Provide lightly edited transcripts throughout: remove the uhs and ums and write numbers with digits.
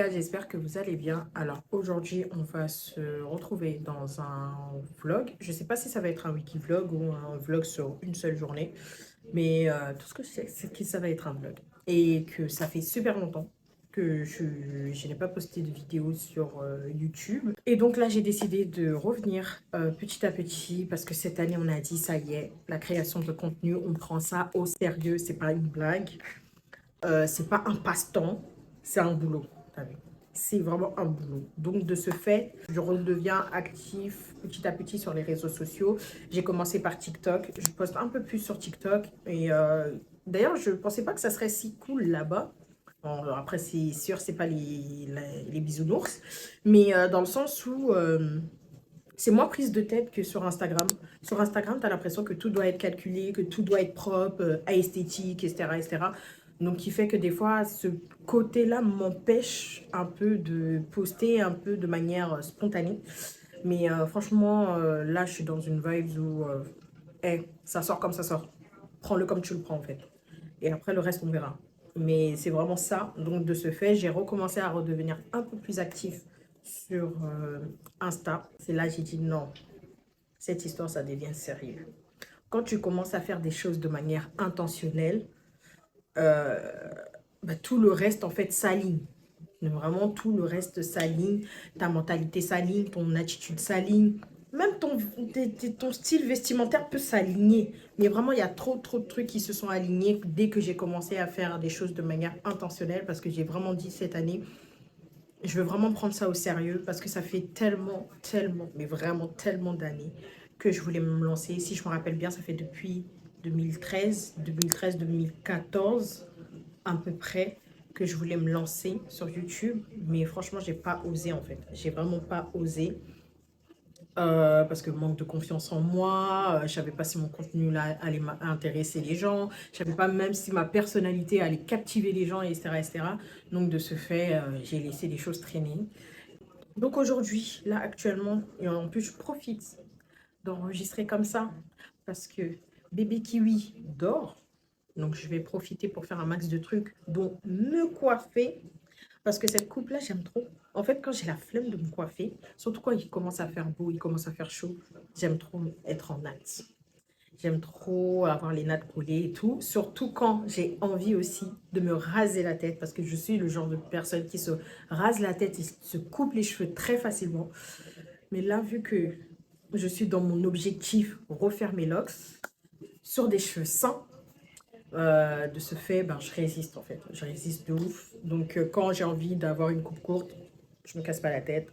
gars, j'espère que vous allez bien. Alors aujourd'hui, on va se retrouver dans un vlog. Je sais pas si ça va être un wiki vlog ou un vlog sur une seule journée, mais tout ce que je sais, c'est que ça va être un vlog. Et que ça fait super longtemps que je n'ai pas posté de vidéo sur YouTube. Et donc là, j'ai décidé de revenir petit à petit parce que cette année, on a dit, ça y est, la création de contenu, on prend ça au sérieux, c'est pas une blague. C'est pas un passe-temps, c'est un boulot. C'est vraiment un boulot. Donc, de ce fait, je redeviens actif petit à petit sur les réseaux sociaux. J'ai commencé par TikTok. Je poste un peu plus sur TikTok. Et d'ailleurs, je ne pensais pas que ça serait si cool là-bas. Bon, après, c'est sûr, c'est pas les bisounours. Mais dans le sens où c'est moins prise de tête que sur Instagram. Sur Instagram, tu as l'impression que tout doit être calculé, que tout doit être propre, esthétique, etc., etc. Donc, qui fait que des fois, ce côté-là m'empêche un peu de poster un peu de manière spontanée. Mais franchement, là, je suis dans une vibe où ça sort comme ça sort. Prends-le comme tu le prends, en fait. Et après, le reste, on verra. Mais c'est vraiment ça. Donc, de ce fait, j'ai recommencé à redevenir un peu plus actif sur Insta. C'est là que j'ai dit non, cette histoire, ça devient sérieux. Quand tu commences à faire des choses de manière intentionnelle, euh, tout le reste, en fait, s'aligne. Vraiment, tout le reste s'aligne. Ta mentalité s'aligne, ton attitude s'aligne. Même ton style vestimentaire peut s'aligner. Mais vraiment, il y a trop de trucs qui se sont alignés dès que j'ai commencé à faire des choses de manière intentionnelle. Parce que j'ai vraiment dit cette année, je veux vraiment prendre ça au sérieux. Parce que ça fait tellement, mais vraiment tellement d'années que je voulais me lancer. Si je me rappelle bien, ça fait depuis 2014 à peu près que je voulais me lancer sur YouTube, mais franchement, j'ai pas osé en fait. J'ai vraiment pas osé parce que manque de confiance en moi. Je savais pas si mon contenu là allait intéresser les gens. Je savais pas même si ma personnalité allait captiver les gens, etc., etc. Donc de ce fait, j'ai laissé les choses traîner. Donc aujourd'hui, là actuellement, et en plus, je profite d'enregistrer comme ça parce que bébé kiwi dort. Donc, je vais profiter pour faire un max de trucs, dont me coiffer. Parce que cette coupe-là, j'aime trop. En fait, quand j'ai la flemme de me coiffer, surtout quand il commence à faire beau, il commence à faire chaud, j'aime trop être en natte. J'aime trop avoir les nattes collées et tout. Surtout quand j'ai envie aussi de me raser la tête. Parce que je suis le genre de personne qui se rase la tête et se coupe les cheveux très facilement. Mais là, vu que je suis dans mon objectif refaire mes locks sur des cheveux sains, de ce fait, je résiste en fait. Je résiste de ouf. Donc, quand j'ai envie d'avoir une coupe courte, je me casse pas la tête.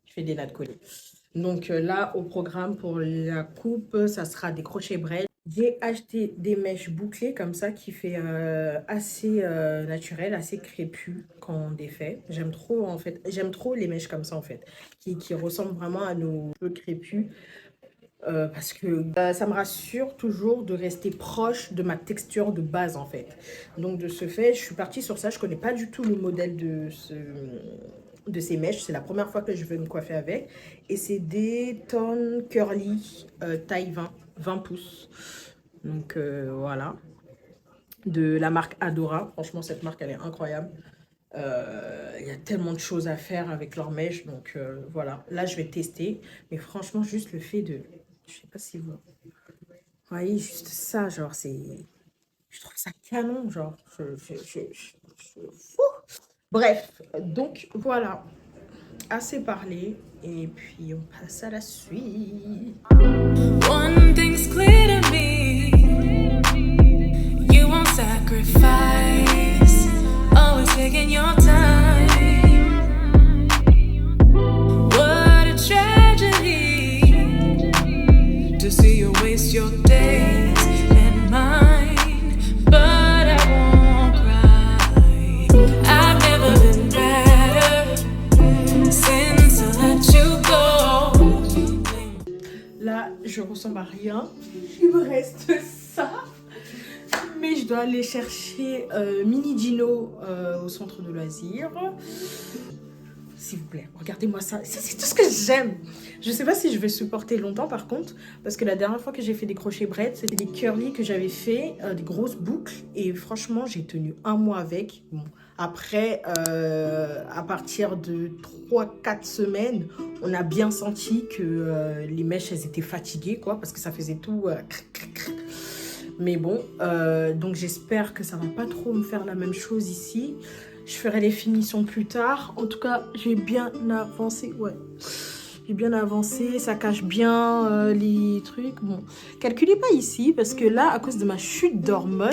Je fais des nattes collées. Donc, là, au programme pour la coupe, ça sera des crochets braid. J'ai acheté des mèches bouclées comme ça qui fait assez naturel, assez crépus quand on défait. J'aime trop en fait. J'aime trop les mèches comme ça en fait, qui ressemblent vraiment à nos cheveux crépus. Parce que ça me rassure toujours de rester proche de ma texture de base en fait. Donc de ce fait, je suis partie sur ça. Je connais pas du tout le modèle de ces mèches. C'est la première fois que je vais me coiffer avec. Et c'est des tonnes curly taille 20 pouces. Donc voilà. De la marque Adora. Franchement, cette marque, elle est incroyable. Il y a tellement de choses à faire avec leurs mèches. Donc voilà. Là, je vais tester. Mais franchement, juste le fait de... Je sais pas si vous voyez, juste ça, genre, c'est... Je trouve ça canon, genre. Fou. Bref, donc voilà. Assez parlé. Et puis, on passe à la suite. One thing's clear to me. You won't sacrifice. Always taking your time. What a tragedy to see you waste your days and mine, but I won't cry. I've never been better since I let you go. Là, je ressemble à rien. Il me reste ça. Mais je dois aller chercher Mini Gino au centre de loisirs. s'il vous plaît, regardez-moi ça. C'est tout ce que j'aime. Je sais pas si je vais supporter longtemps par contre, parce que la dernière fois que j'ai fait des crochets braids, c'était des curly que j'avais fait, des grosses boucles, et franchement, j'ai tenu un mois avec. Bon, après, à partir de 3 4 semaines, on a bien senti que les mèches, elles étaient fatiguées, quoi, parce que ça faisait tout... Mais bon, donc j'espère que ça va pas trop me faire la même chose ici. Je ferai les finitions plus tard. En tout cas, j'ai bien avancé. Ouais, j'ai bien avancé. Ça cache bien les trucs. Bon, calculez pas ici parce que là, à cause de ma chute d'hormones,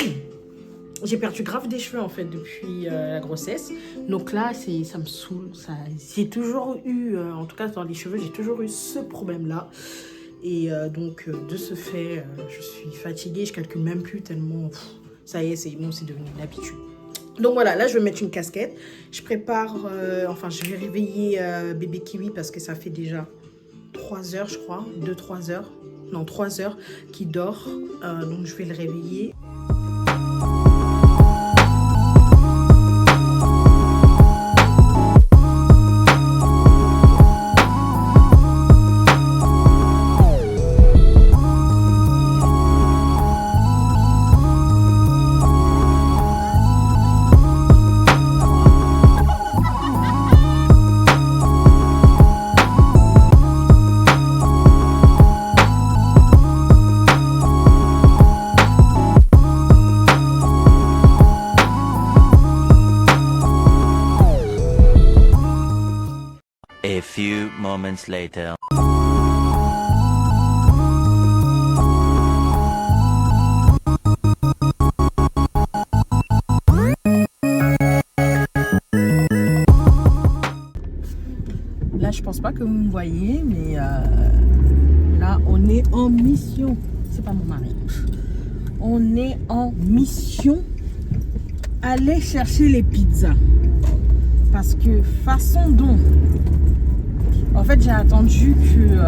j'ai perdu grave des cheveux en fait depuis la grossesse. Donc là, ça me saoule. J'ai toujours eu, en tout cas dans les cheveux, j'ai toujours eu ce problème-là. Et donc, de ce fait, je suis fatiguée. Je calcule même plus tellement... ça y est, c'est bon, c'est devenu une habitude. Donc voilà, là, je vais mettre une casquette. Je prépare... enfin, je vais réveiller bébé Kiwi parce que ça fait déjà 3 heures, je crois. 2-3 heures. Non, 3 heures qu'il dort. Donc, je vais le réveiller. A few moments later. Là, je pense pas que vous me voyez, mais là, on est en mission. C'est pas mon mari. On est en mission. Aller chercher les pizzas. Parce que façon dont... En fait, j'ai attendu que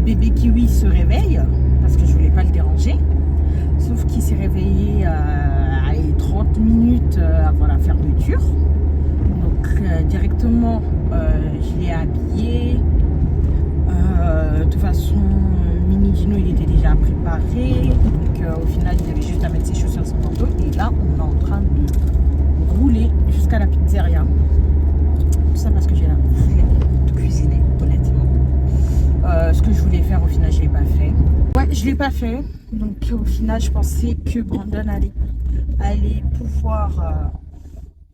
bébé Kiwi se réveille. Parce que je voulais pas le déranger. Sauf qu'il s'est réveillé à 30 minutes avant la fermeture. Donc directement, je l'ai habillé. De toute façon, Mini Dino, il était déjà préparé. Donc au final, il avait juste à mettre ses chaussures, son manteau. Et là, on est en train de rouler jusqu'à la pizzeria. Tout ça parce que j'ai la flemme de cuisiner, honnêtement. Ce que je voulais faire, au final, je ne l'ai pas fait. Ouais, je ne l'ai pas fait. Donc au final, je pensais que Brandon allait pouvoir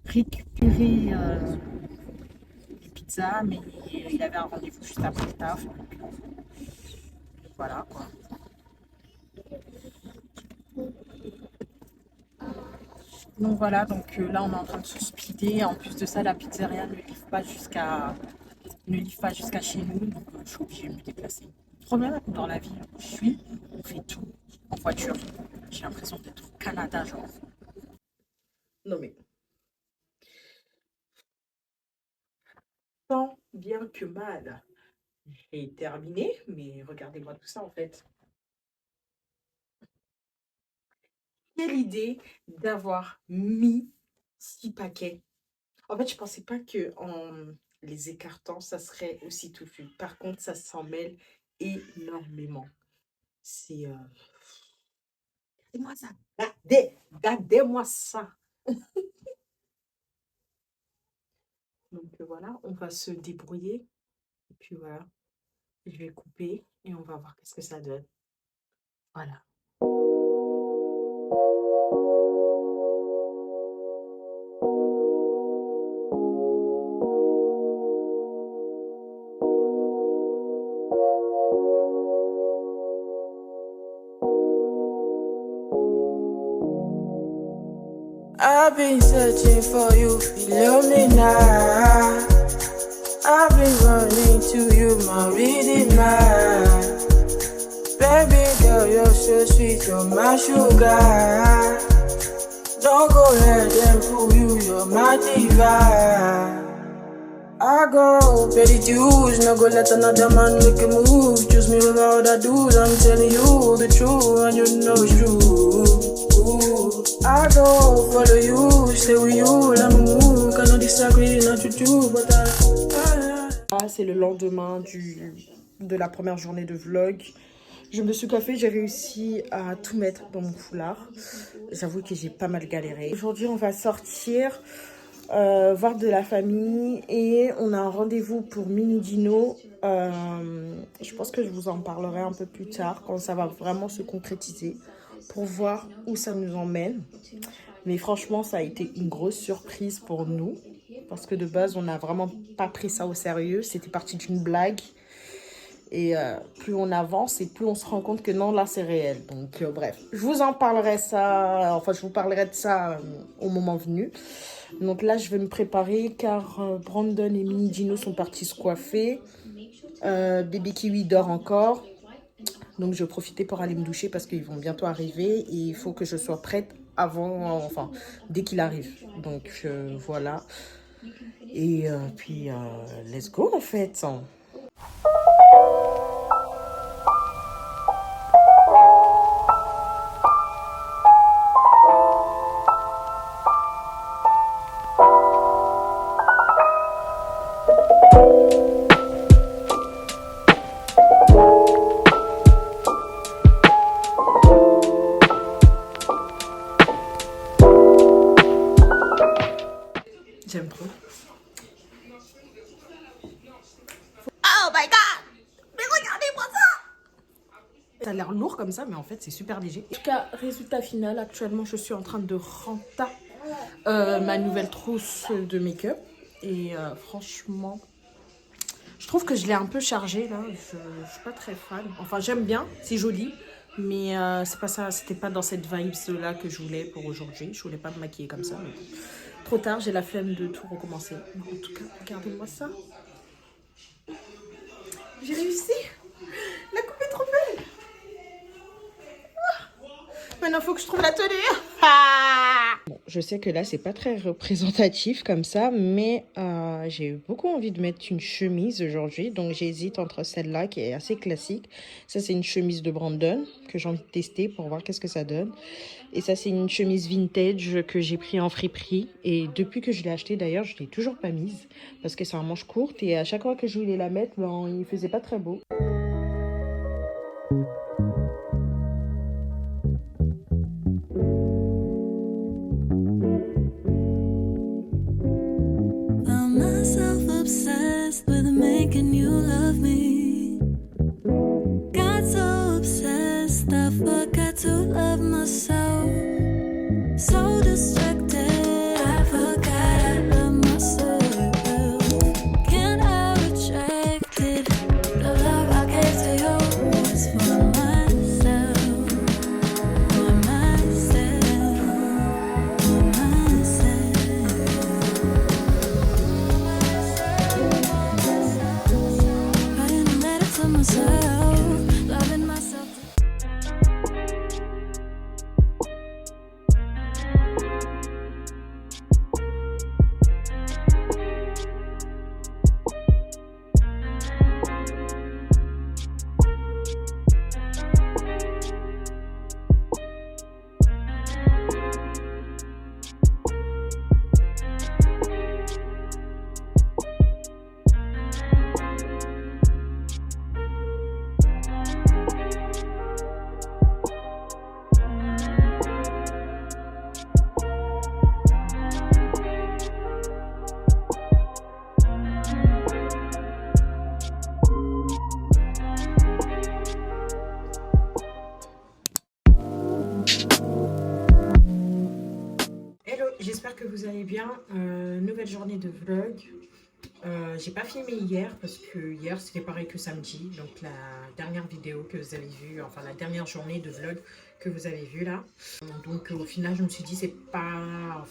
récupérer les pizzas, mais il avait un rendez-vous juste après le taf. Voilà quoi. Donc voilà, donc là on est en train de se splitter. En plus de ça, la pizzeria ne livre pas jusqu'à chez nous, donc je suis obligée de me déplacer. Le problème dans la ville où je suis, on fait tout en voiture. J'ai l'impression d'être au Canada, genre. Non mais, tant bien que mal, j'ai terminé, mais regardez-moi tout ça en fait. Quelle idée d'avoir mis 6 paquets. En fait, je pensais pas que en les écartant, ça serait aussi touffu. Par contre, ça s'en mêle énormément. C'est... Regardez-moi ça. Regardez-moi ça. Donc voilà, on va se débrouiller. Et puis voilà, je vais couper et on va voir qu'est-ce que ça donne. Voilà. I've been searching for you, Philomena. I've been running to you, my redeemer. Baby girl, you're so sweet, you're my sugar. Don't go let them fool you, you're my diva. I go pay the dues, no go let another man make a move. Choose me over all the dudes, I'm telling you the truth, and you know it's true. fool. I don't follow you, stay with you, let me move. Cannot disagree, not to do, but C'est le lendemain de la première journée de vlog. Je me suis coiffée, j'ai réussi à tout mettre dans mon foulard. J'avoue que j'ai pas mal galéré. Aujourd'hui, on va sortir, voir de la famille et on a un rendez-vous pour mini dino. Je pense que je vous en parlerai un peu plus tard quand ça va vraiment se concrétiser pour voir où ça nous emmène. Mais franchement, ça a été une grosse surprise pour nous parce que de base, on n'a vraiment pas pris ça au sérieux. C'était parti d'une blague. Et plus on avance et plus on se rend compte que non, là, c'est réel. Donc, bref, je vous en parlerai ça. Enfin, je vous parlerai de ça au moment venu. Donc là, je vais me préparer car Brandon et Mini Dino sont partis se coiffer. Bébé Kiwi dort encore. Donc, je vais profiter pour aller me doucher parce qu'ils vont bientôt arriver. Et il faut que je sois prête avant, enfin, dès qu'il arrive. Donc, voilà. Et puis, let's go en fait. J'aime trop. Oh my god! Mais regardez-moi ça! Ça a l'air lourd comme ça, mais en fait, c'est super léger. En tout cas, résultat final, actuellement, je suis en train de renta ma nouvelle trousse de make-up. Et franchement, je trouve que je l'ai un peu chargée, là. Je suis pas très fan. Enfin, j'aime bien, c'est joli. Mais c'est pas ça, c'était pas dans cette vibes-là que je voulais pour aujourd'hui. Je voulais pas me maquiller comme ça, mais trop tard, j'ai la flemme de tout recommencer. En tout cas, regardez-moi ça. J'ai réussi. La coupe est trop belle. Maintenant, il faut que je trouve la tenue. Bon, je sais que là, c'est pas très représentatif comme ça, mais j'ai eu beaucoup envie de mettre une chemise aujourd'hui. Donc, j'hésite entre celle-là qui est assez classique. Ça, c'est une chemise de Brandon que j'ai envie de tester pour voir qu'est-ce que ça donne. Et ça, c'est une chemise vintage que j'ai pris en friperie. Et depuis que je l'ai achetée, d'ailleurs, je ne l'ai toujours pas mise parce que c'est un manche courte. Et à chaque fois que je voulais la mettre, ben, il faisait pas très beau. Obsessed with making you love me. Got so obsessed, I forgot to love myself. So distracted, I forgot I love myself. Can't I retract it? The love I gave to you was for myself. For myself. For myself. Loving myself. J'espère que vous allez bien. Nouvelle journée de vlog. J'ai pas filmé hier parce que hier c'était pareil que samedi. Donc la dernière vidéo que vous avez vue, enfin la dernière journée de vlog que vous avez vue là. Donc au final je me suis dit c'est pas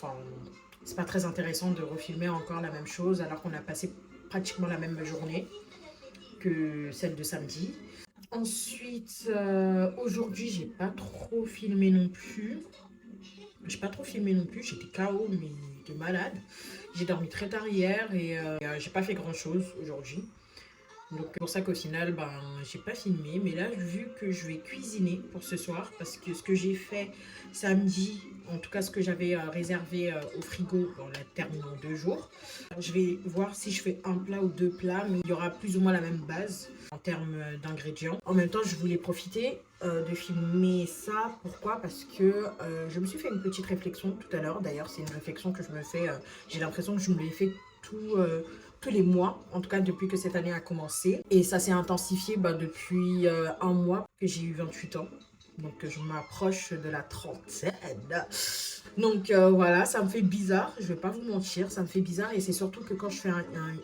très intéressant de refilmer encore la même chose alors qu'on a passé pratiquement la même journée que celle de samedi. Ensuite, aujourd'hui j'ai pas trop filmé non plus. J'étais KO mais de malade. J'ai dormi très tard hier et j'ai pas fait grand chose aujourd'hui. Donc c'est pour ça qu'au final, ben, j'ai pas filmé. Mais là, vu que je vais cuisiner pour ce soir, parce que ce que j'ai fait samedi, en tout cas ce que j'avais réservé au frigo, on l'a terminé en 2 jours. Je vais voir si je fais un plat ou 2 plats, mais il y aura plus ou moins la même base en termes d'ingrédients. En même temps, je voulais profiter de filmer ça. Pourquoi? Parce que je me suis fait une petite réflexion tout à l'heure. D'ailleurs, c'est une réflexion que je me fais, j'ai l'impression que je me l'ai fait tous les mois, en tout cas depuis que cette année a commencé. Et ça s'est intensifié depuis un mois que j'ai eu 28 ans. Donc je m'approche de la trentaine. Donc voilà, ça me fait bizarre, je vais pas vous mentir, ça me fait bizarre. Et c'est surtout que quand je fais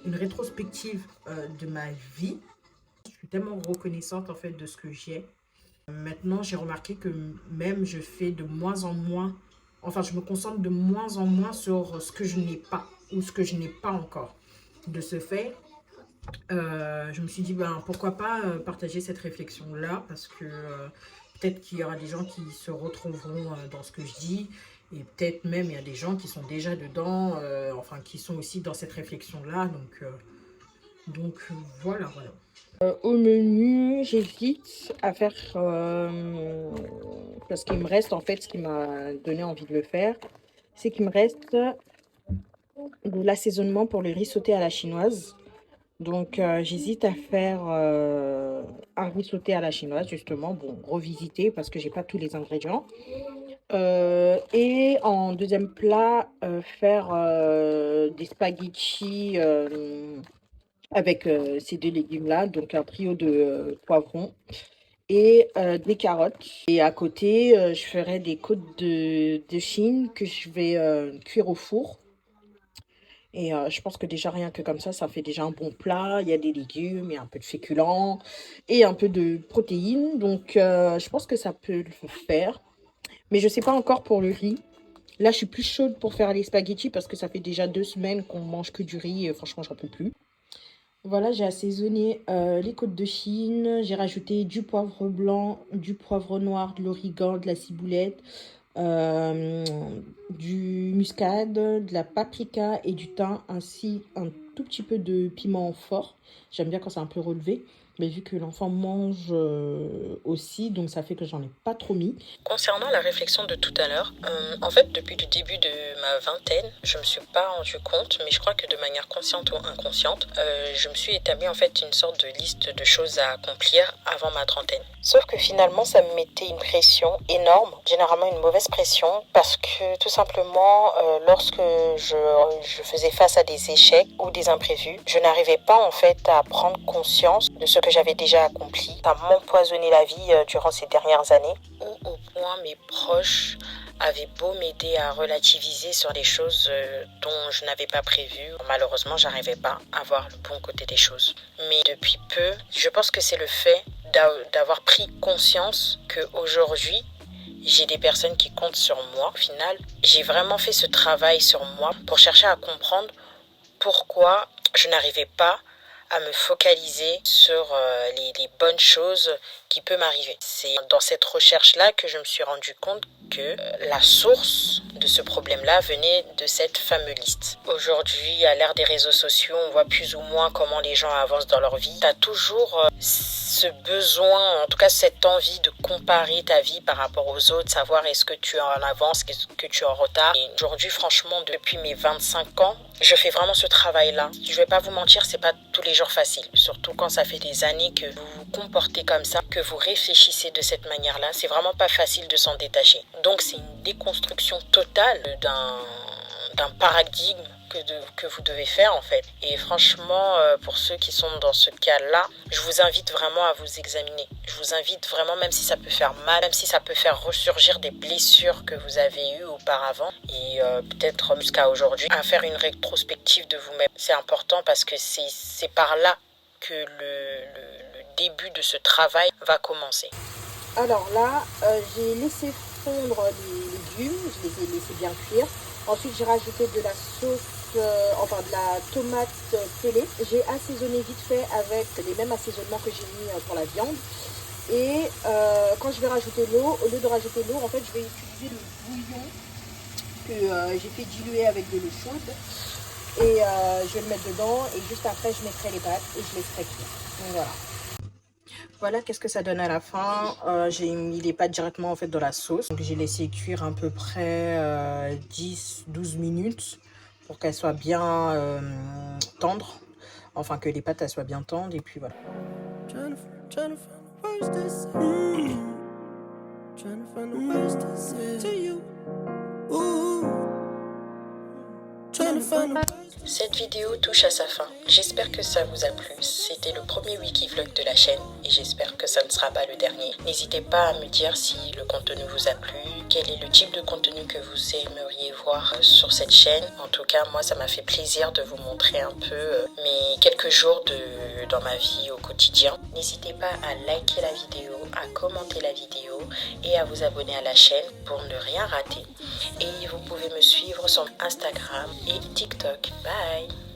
une rétrospective de ma vie, je suis tellement reconnaissante en fait de ce que j'ai. Maintenant, j'ai remarqué que même je fais de moins en moins, enfin je me concentre de moins en moins sur ce que je n'ai pas ou ce que je n'ai pas encore. De ce fait, je me suis dit, ben, pourquoi pas partager cette réflexion-là, parce que peut-être qu'il y aura des gens qui se retrouveront dans ce que je dis, et peut-être même il y a des gens qui sont déjà dedans, enfin qui sont aussi dans cette réflexion-là, donc voilà, voilà. Au menu, j'hésite à faire, parce qu'il me reste en fait, ce qui m'a donné envie de le faire, c'est qu'il me reste de l'assaisonnement pour le riz sauté à la chinoise. Donc, j'hésite à faire un riz sauté à la chinoise, justement, bon, revisiter parce que j'ai pas tous les ingrédients. Et en deuxième plat, faire des spaghettis avec ces 2 légumes-là, donc un trio de poivrons et des carottes. Et à côté, je ferai des côtes de Chine que je vais cuire au four. Et je pense que déjà rien que comme ça fait déjà un bon plat. Il y a des légumes, il y a un peu de féculents et un peu de protéines. Donc je pense que ça peut le faire. Mais je sais pas encore pour le riz. Là, je suis plus chaude pour faire les spaghettis parce que ça fait déjà 2 semaines qu'on mange que du riz et franchement, j'en peux plus. Voilà, j'ai assaisonné les côtes de Chine. J'ai rajouté du poivre blanc, du poivre noir, de l'origan, de la ciboulette, euh, du muscade, de la paprika et du thym, ainsi un tout petit peu de piment fort. J'aime bien quand c'est un peu relevé, mais vu que l'enfant mange aussi, donc ça fait que j'en ai pas trop mis. Concernant la réflexion de tout à l'heure, en fait, depuis le début de ma vingtaine, je me suis pas rendu compte, mais je crois que de manière consciente ou inconsciente, je me suis établi en fait une sorte de liste de choses à accomplir avant ma trentaine. Sauf que finalement, ça me mettait une pression énorme, généralement une mauvaise pression, parce que tout simplement, lorsque je faisais face à des échecs ou des imprévus, je n'arrivais pas en fait à prendre conscience de ce que j'avais déjà accompli. Ça m'empoisonnait la vie durant ces dernières années, où au point mes proches avaient beau m'aider à relativiser sur les choses dont je n'avais pas prévu. Malheureusement, j'arrivais pas à voir le bon côté des choses. Mais depuis peu, je pense que c'est le fait d'avoir pris conscience qu'aujourd'hui, j'ai des personnes qui comptent sur moi. Au final, j'ai vraiment fait ce travail sur moi pour chercher à comprendre pourquoi je n'arrivais pas à me focaliser sur les bonnes choses qui peuvent m'arriver. C'est dans cette recherche-là que je me suis rendu compte que la source de ce problème-là venait de cette fameuse liste. Aujourd'hui, à l'ère des réseaux sociaux, on voit plus ou moins comment les gens avancent dans leur vie. Tu as toujours ce besoin, en tout cas cette envie de comparer ta vie par rapport aux autres, savoir est-ce que tu es en avance, est-ce que tu es en retard. Et aujourd'hui, franchement, depuis mes 25 ans, je fais vraiment ce travail-là. Je vais pas vous mentir, c'est pas tous les jours facile. Surtout quand ça fait des années que vous vous comportez comme ça, que vous réfléchissez de cette manière-là. C'est vraiment pas facile de s'en détacher. Donc c'est une déconstruction totale d'un paradigme que vous devez faire en fait. Et franchement, pour ceux qui sont dans ce cas-là, je vous invite vraiment à vous examiner. Je vous invite vraiment, même si ça peut faire mal, même si ça peut faire ressurgir des blessures que vous avez eues auparavant et peut-être jusqu'à aujourd'hui, à faire une rétrospective de vous-même. C'est important parce que c'est par là que le début de ce travail va commencer. Alors là, j'ai laissé fondre les légumes, je les ai laissés bien cuire. Ensuite, j'ai rajouté de la sauce, de la tomate pelée. J'ai assaisonné vite fait avec les mêmes assaisonnements que j'ai mis pour la viande. Et quand je vais rajouter l'eau, au lieu de rajouter l'eau, en fait, je vais utiliser le bouillon que j'ai fait diluer avec de l'eau chaude. Et je vais le mettre dedans et juste après je mettrai les pâtes et je laisserai cuire. Donc voilà. Voilà, qu'est-ce que ça donne à la fin. J'ai mis les pâtes directement en fait dans la sauce. Donc j'ai laissé cuire à peu près 10-12 minutes pour qu'elles soient bien tendres. Enfin que les pâtes elles soient bien tendres et puis voilà. Trying to find the words to say. Trying to find the words to say to you. Ooh. Trying to find the words. Cette vidéo touche à sa fin. J'espère que ça vous a plu. C'était le premier wiki vlog de la chaîne et j'espère que ça ne sera pas le dernier. N'hésitez pas à me dire si le contenu vous a plu, quel est le type de contenu que vous aimeriez voir sur cette chaîne. En tout cas, moi, ça m'a fait plaisir de vous montrer un peu mes quelques jours dans ma vie au quotidien. N'hésitez pas à liker la vidéo, à commenter la vidéo et à vous abonner à la chaîne pour ne rien rater. Et vous pouvez me suivre sur Instagram et TikTok. Bye!